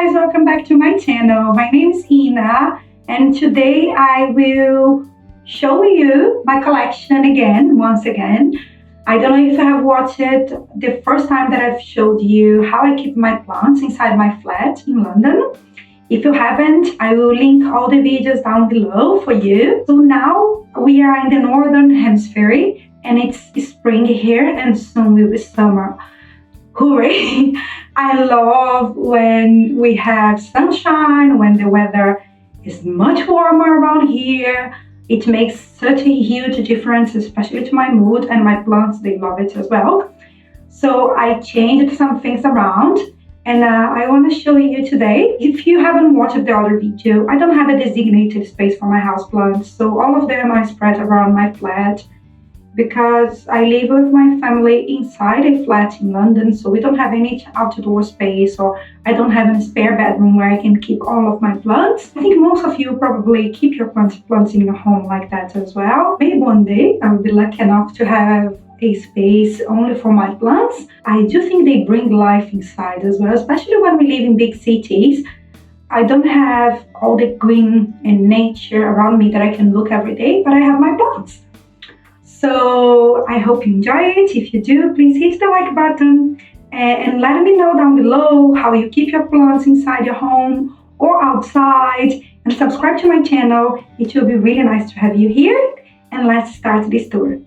guys, welcome back to my channel. My name is Ina and today I will show you my collection once again. I don't know if you have watched it the first time that I've showed you how I keep my plants inside my flat in London. If you haven't, I will link all the videos down below for you. So now we are in the northern hemisphere and it's spring here and soon will be summer. Hooray! I love when we have sunshine, when the weather is much warmer around here. It makes such a huge difference, especially to my mood, and my plants, they love it as well. So I changed some things around and I want to show you today. If you haven't watched the other video, I don't have a designated space for my houseplants, so all of them are spread around my flat because I live with my family inside a flat in London, so we don't have any outdoor space, or I don't have a spare bedroom where I can keep all of my plants. I think most of you probably keep your plants in your home like that as well. Maybe one day I will be lucky enough to have a space only for my plants. I do think they bring life inside as well, especially when we live in big cities. I don't have all the green and nature around me that I can look every day, but I have my plants. So I hope you enjoy it. If you do, please hit the like button and let me know down below how you keep your plants inside your home or outside, and subscribe to my channel. It will be really nice to have you here, and let's start this tour.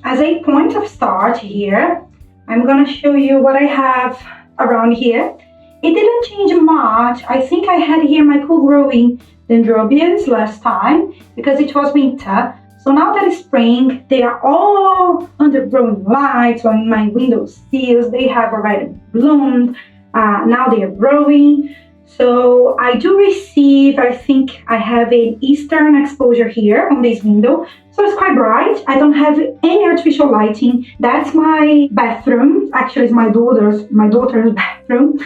As a point of start here, I'm gonna show you what I have around here. It didn't change much. I think I had here my cool growing dendrobiums last time because it was winter. So now that it's spring, they are all under growing lights on my window sills. They have already bloomed. Now they are growing. So I do receive, I think I have an eastern exposure here on this window. So it's quite bright. I don't have any artificial lighting. That's my bathroom. Actually, it's my daughter's bathroom.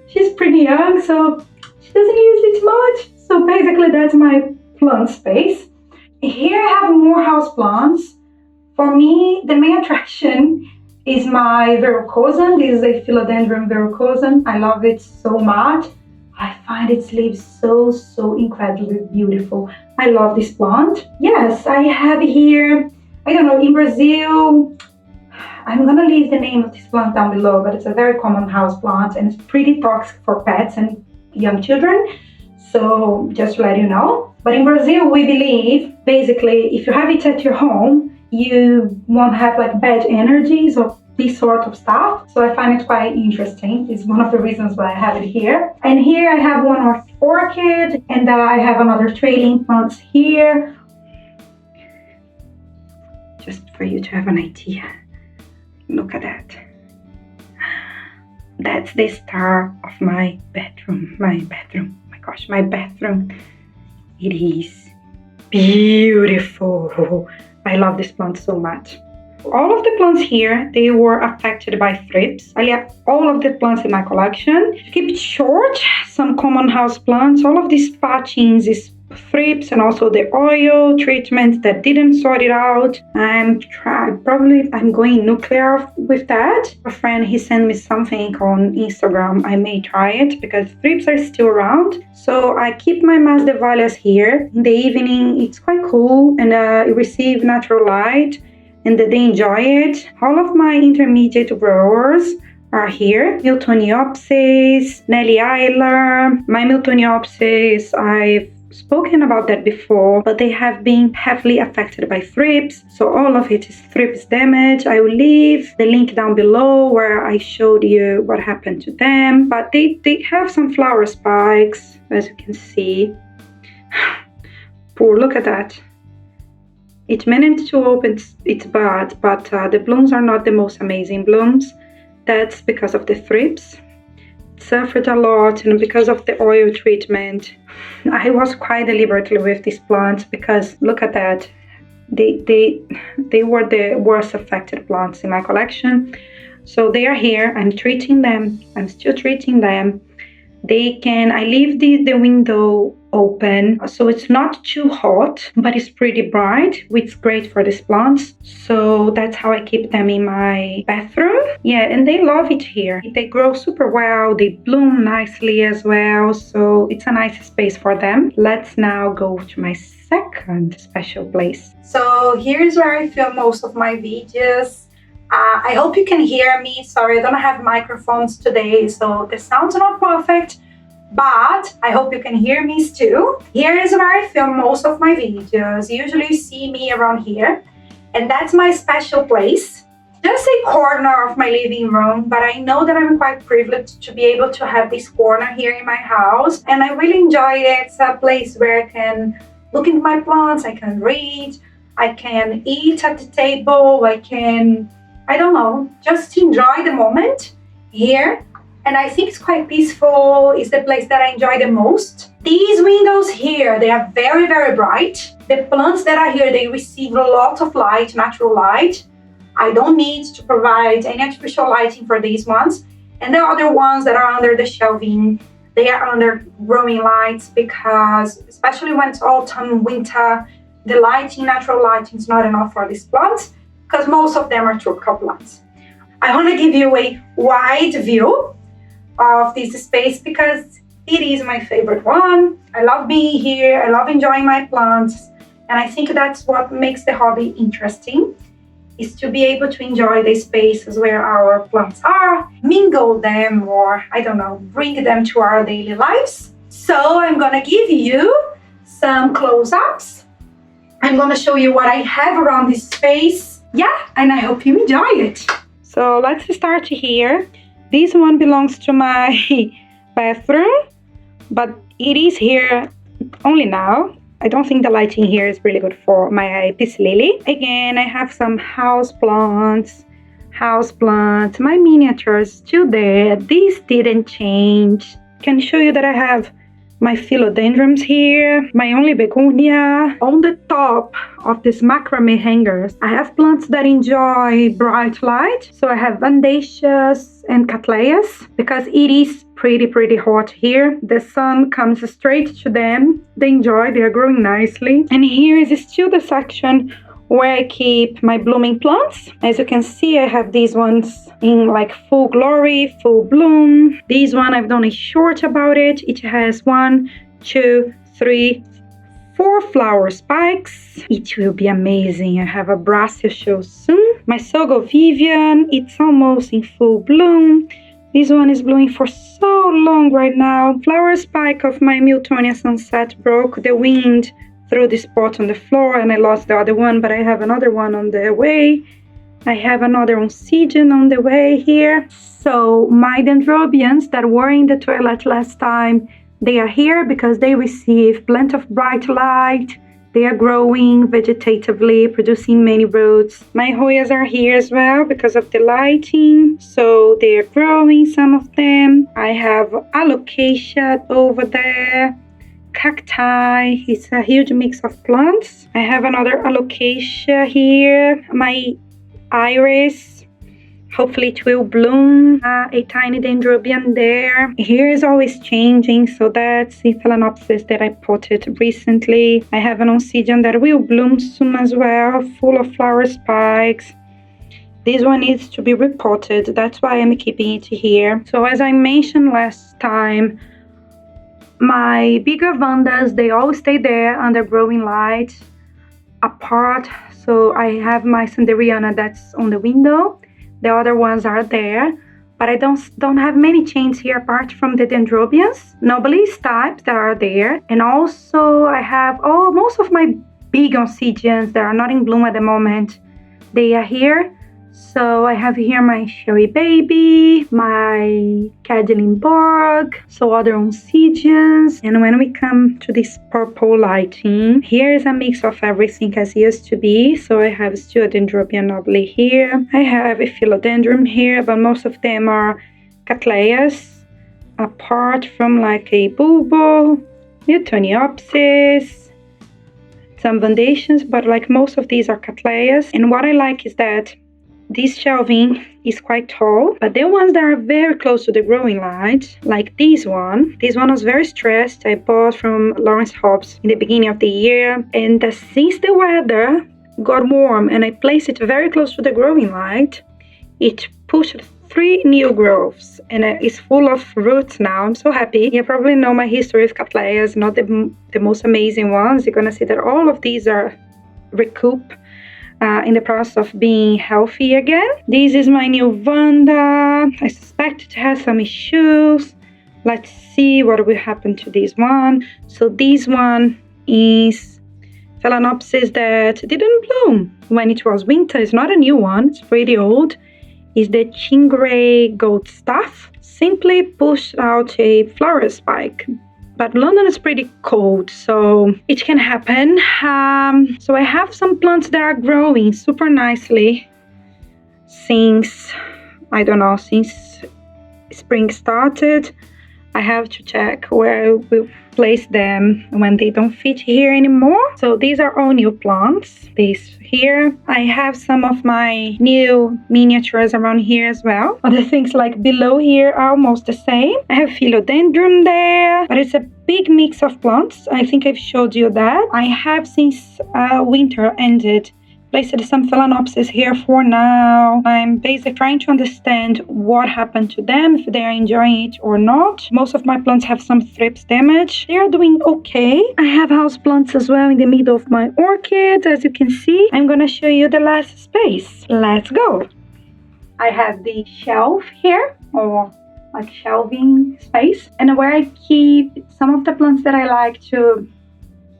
She's pretty young, so she doesn't use it much. So basically that's my plant space. Here I have more houseplants. For me, the main attraction is my verrucosan. This is a philodendron verrucosan. I love it so much. I find its leaves so incredibly beautiful. I love this plant. Yes, I have here, I don't know, in Brazil, I'm gonna leave the name of this plant down below, but it's a very common house plant and it's pretty toxic for pets and young children. So just to let you know. But in Brazil, we believe, basically, if you have it at your home, you won't have like bad energies or this sort of stuff. So I find it quite interesting. It's one of the reasons why I have it here. And here I have one orchid, and I have another trailing plants here. Just for you to have an idea. Look at that. That's the star of my bedroom. My gosh, my bathroom. It is beautiful. I love this plant so much. All of the plants here, they were affected by thrips. I have all of the plants in my collection. To keep it short, some common house plants, all of these patchings is thrips, and also the oil treatment that didn't sort it out. I'm going nuclear with that. A friend, he sent me something on Instagram. I may try it because thrips are still around. So I keep my masdevallias here. In the evening, it's quite cool and it receives natural light and they enjoy it. All of my intermediate growers are here. Miltoniopsis, Nelly Eiler. My Miltoniopsis, I've spoken about that before, but they have been heavily affected by thrips, so all of it is thrips damage. I will leave the link down below where I showed you what happened to them, but they have some flower spikes, as you can see. Poor, look at that. It managed to open its bud, but the blooms are not the most amazing blooms. That's because of the thrips. It suffered a lot, and because of the oil treatment. I was quite deliberately with these plants because look at that. They were the worst affected plants in my collection. So they are here. I'm treating them. I'm still treating them. I leave the window open, so it's not too hot, but it's pretty bright, which is great for these plants. So that's how I keep them in my bathroom. Yeah, and they love it here. They grow super well, they bloom nicely as well, so it's a nice space for them. Let's now go to my second special place. So here's where I film most of my videos. I hope you can hear me. Sorry, I don't have microphones today, so the sound's not perfect, but I hope you can hear me still. Here is where I film most of my videos. Usually you see me around here, and that's my special place. Just a corner of my living room, but I know that I'm quite privileged to be able to have this corner here in my house, and I really enjoy it. It's a place where I can look into my plants, I can read, I can eat at the table, I can, I don't know, just enjoy the moment here. And I think it's quite peaceful. It's the place that I enjoy the most. These windows here, they are very, very bright. The plants that are here, they receive a lot of light, natural light. I don't need to provide any artificial lighting for these ones. And the other ones that are under the shelving, they are under growing lights because, especially when it's autumn, winter, the lighting, natural lighting is not enough for these plants because most of them are tropical plants. I want to give you a wide view of this space because it is my favorite one. I love being here, I love enjoying my plants, and I think that's what makes the hobby interesting, is to be able to enjoy the spaces where our plants are, mingle them, or I don't know, bring them to our daily lives. So I'm gonna give you some close-ups. I'm gonna show you what I have around this space. Yeah, and I hope you enjoy it. So let's start here. This one belongs to my bathroom, but it is here only now. I don't think the lighting here is really good for my peace lily. Again, I have some houseplants, my miniatures still there. These didn't change. Can show you that I have my philodendrons here, my only begonia. On the top of these macrame hangers, I have plants that enjoy bright light. So I have vandaceas and cattleyas because it is pretty hot here. The sun comes straight to them. They enjoy, they are growing nicely. And here is still the section where I keep my blooming plants. As you can see, I have these ones in like full glory, full bloom. This one, I've done a short about it. It has 1, 2, 3, 4 flower spikes. It will be amazing. I have a brassica show soon. My Sogo Vivian, it's almost in full bloom. This one is blooming for so long right now. Flower spike of my Miltonia Sunset broke. The wind threw this pot on the floor and I lost the other one, but I have another one on the way. I have another oncidium on the way here. So my dendrobians that were in the toilet last time, they are here because they receive plenty of bright light. They are growing vegetatively, producing many roots. My Hoyas are here as well because of the lighting. So they are growing, some of them. I have alocasia over there. Cacti, it's a huge mix of plants. I have another alocasia here. My iris, hopefully it will bloom. A tiny dendrobium there. Here is always changing, so that's the phalaenopsis that I potted recently. I have an oncidium that will bloom soon as well, full of flower spikes. This one needs to be repotted, that's why I'm keeping it here. So as I mentioned last time, my bigger vandas, they all stay there under growing light apart. So I have my Sanderiana that's on the window. The other ones are there, but I don't have many chains here apart from the dendrobians. Nobilis types that are there. And also I have most of my big oncidiums that are not in bloom at the moment. They are here. So I have here my Sherry Baby, my Cadilynborg, so other oncidiums. And when we come to this purple lighting, here is a mix of everything as used to be. So I have still a Dendrobium nobile here. I have a Philodendron here, but most of them are Cattleyas, apart from like a Bulbo, Newtoniopsis, some Vandaceas, but like most of these are Cattleyas. And what I like is that this shelving is quite tall, but the ones that are very close to the growing light, like this one was very stressed. I bought from Lawrence Hobbs in the beginning of the year, and since the weather got warm and I placed it very close to the growing light, it pushed 3 new growths and it's full of roots now. I'm so happy. You probably know my history with Cattleyas, not the most amazing ones. You're gonna see that all of these are recoup in the process of being healthy again. This is my new Vanda. I suspect it has some issues. Let's see what will happen to this one. So this one is Phalaenopsis that didn't bloom when it was winter. It's not a new one, it's pretty old. It's the Chingray Gold Staff. Simply pushed out a flower spike. But London is pretty cold, so it can happen. So I have some plants that are growing super nicely since, I don't know, since spring started. I have to check where I will place them when they don't fit here anymore. So these are all new plants. These here. I have some of my new miniatures around here as well. Other things like below here are almost the same. I have philodendron there, but it's a big mix of plants. I think I've showed you that. I have, since winter ended, placed some Phalaenopsis here for now. I'm basically trying to understand what happened to them, if they are enjoying it or not. Most of my plants have some thrips damage. They are doing okay. I have houseplants as well in the middle of my orchids, as you can see. I'm gonna show you the last space. Let's go. I have the shelf here, or like shelving space, and where I keep some of the plants that I like to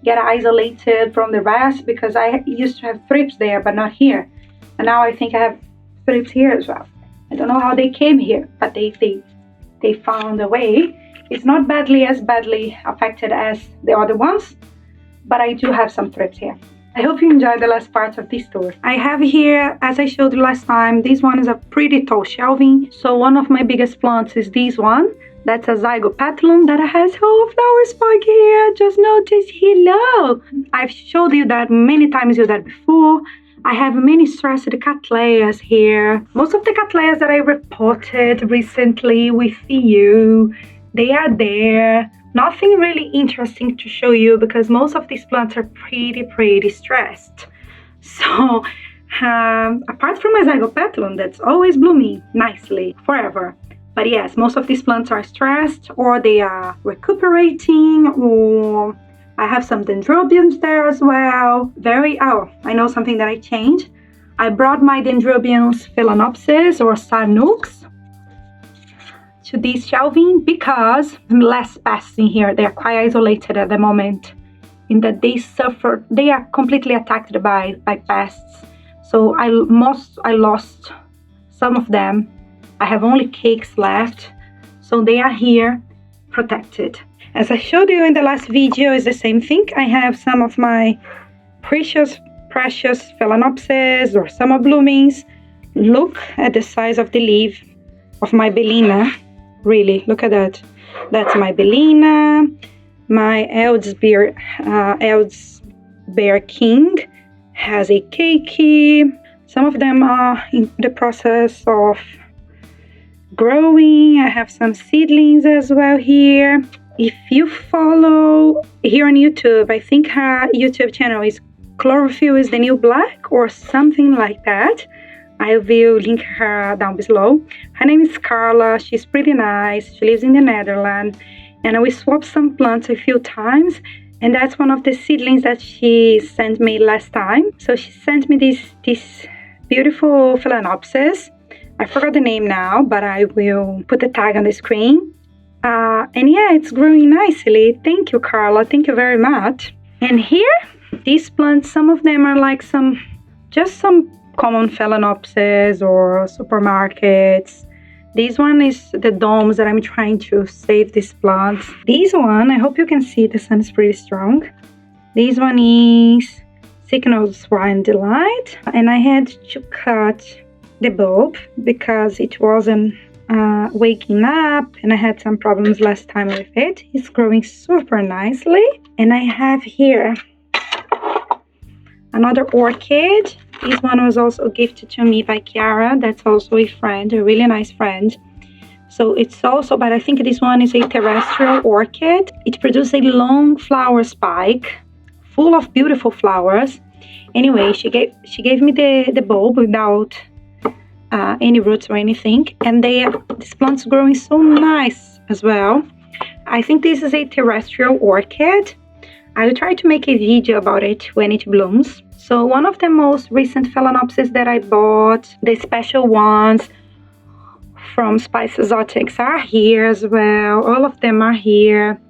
get isolated from the rest, because I used to have thrips there but not here, and now I think I have thrips here as well. I don't know how they came here, but they found a way. It's not as badly affected as the other ones, but I do have some thrips here. I hope you enjoyed the last part of this tour. I have here, as I showed you last time, this one is a pretty tall shelving. So one of my biggest plants is this one. That's a Zygopetalum that has whole flower spike here. Just notice, hello. I've showed you that many times before. I have many stressed Cattleyas here. Most of the Cattleyas that I reported recently with you, they are there. Nothing really interesting to show you because most of these plants are pretty stressed. So apart from my Zygopetalum that's always blooming nicely forever. But yes, most of these plants are stressed, or they are recuperating, or I have some dendrobiums there as well. I know something that I changed. I brought my dendrobiums Phalaenopsis or Sarnux to this shelving because less pests in here. They are quite isolated at the moment in that they are completely attacked by pests. So I lost some of them. I have only cakes left, so they are here protected. As I showed you in the last video, it's the same thing. I have some of my precious Phalaenopsis or summer bloomings. Look at the size of the leaf of my Bellina. Really, look at that. That's my Bellina. My Eldsbeer King has a cakey. Some of them are in the process of growing. I have some seedlings as well here. If you follow here on YouTube, I think her YouTube channel is Chlorophyll is the New Black or something like that. I will link her down below. Her name is Carla. She's pretty nice. She lives in the Netherlands. And we swapped some plants a few times. And that's one of the seedlings that she sent me last time. So she sent me this beautiful Phalaenopsis. I forgot the name now, but I will put the tag on the screen. And yeah, it's growing nicely. Thank you, Carla. Thank you very much. And here, these plants, some of them are like just some common Phalaenopsis or supermarkets. This one is the domes that I'm trying to save these plants. This one, I hope you can see the sun is pretty strong. This one is Signal Swine Delight. And I had to cut the bulb because it wasn't waking up, and I had some problems last time with it. It's growing super nicely. And I have here another orchid. This one was also gifted to me by Kiara. That's also a friend, a really nice friend. So it's also, but I think this one is a terrestrial orchid. It produces a long flower spike full of beautiful flowers. Anyway, she gave me the bulb without any roots or anything. And this plant's growing so nice as well. I think this is a terrestrial orchid. I will try to make a video about it when it blooms. So one of the most recent Phalaenopsis that I bought, the special ones from Spice Exotics, are here as well. All of them are here.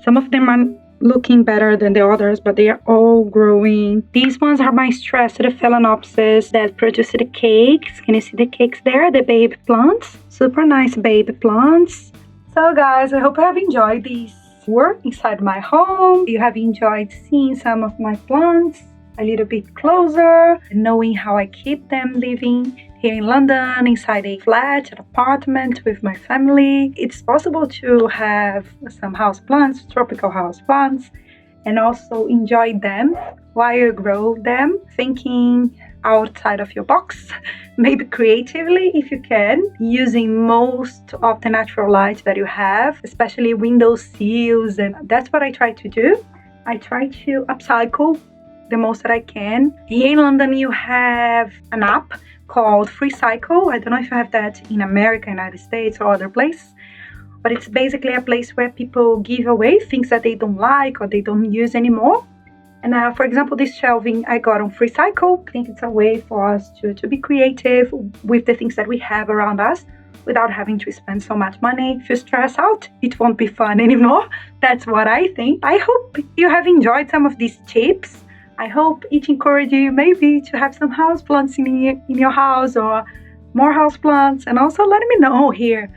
Some of them are looking better than the others, but they are all growing. These ones are my stressed Phalaenopsis that produce the cakes. Can you see the cakes there? The baby plants. Super nice baby plants. So guys, I hope you have enjoyed this tour inside my home. You have enjoyed seeing some of my plants a little bit closer, knowing how I keep them living here in London, inside a flat, an apartment with my family. It's possible to have some houseplants, tropical houseplants, and also enjoy them while you grow them, thinking outside of your box, maybe creatively if you can, using most of the natural light that you have, especially window sills, and that's what I try to do. I try to upcycle the most that I can. Here in London you have an app called FreeCycle. I don't know if you have that in America, United States, or other places, but it's basically a place where people give away things that they don't like or they don't use anymore. And for example, this shelving I got on FreeCycle. I think it's a way for us to be creative with the things that we have around us without having to spend so much money. If you stress out, it won't be fun anymore. That's what I think. I hope you have enjoyed some of these tips. I hope it encourages you maybe to have some houseplants in your house, or more houseplants. And also let me know here,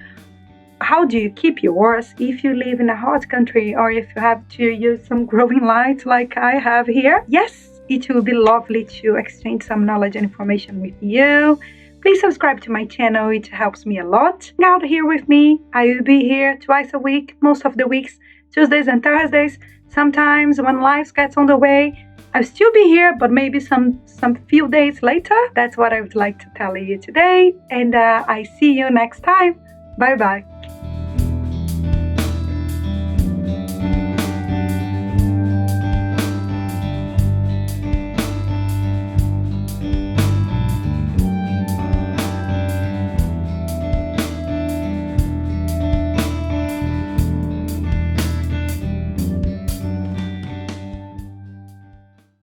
how do you keep yours if you live in a hot country, or if you have to use some growing lights like I have here? Yes, it will be lovely to exchange some knowledge and information with you. Please subscribe to my channel, it helps me a lot. Hang out here with me. I will be here twice a week, most of the weeks, Tuesdays and Thursdays. Sometimes when life gets on the way, I'll still be here, but maybe some few days later. That's what I would like to tell you today. And I see you next time. Bye bye.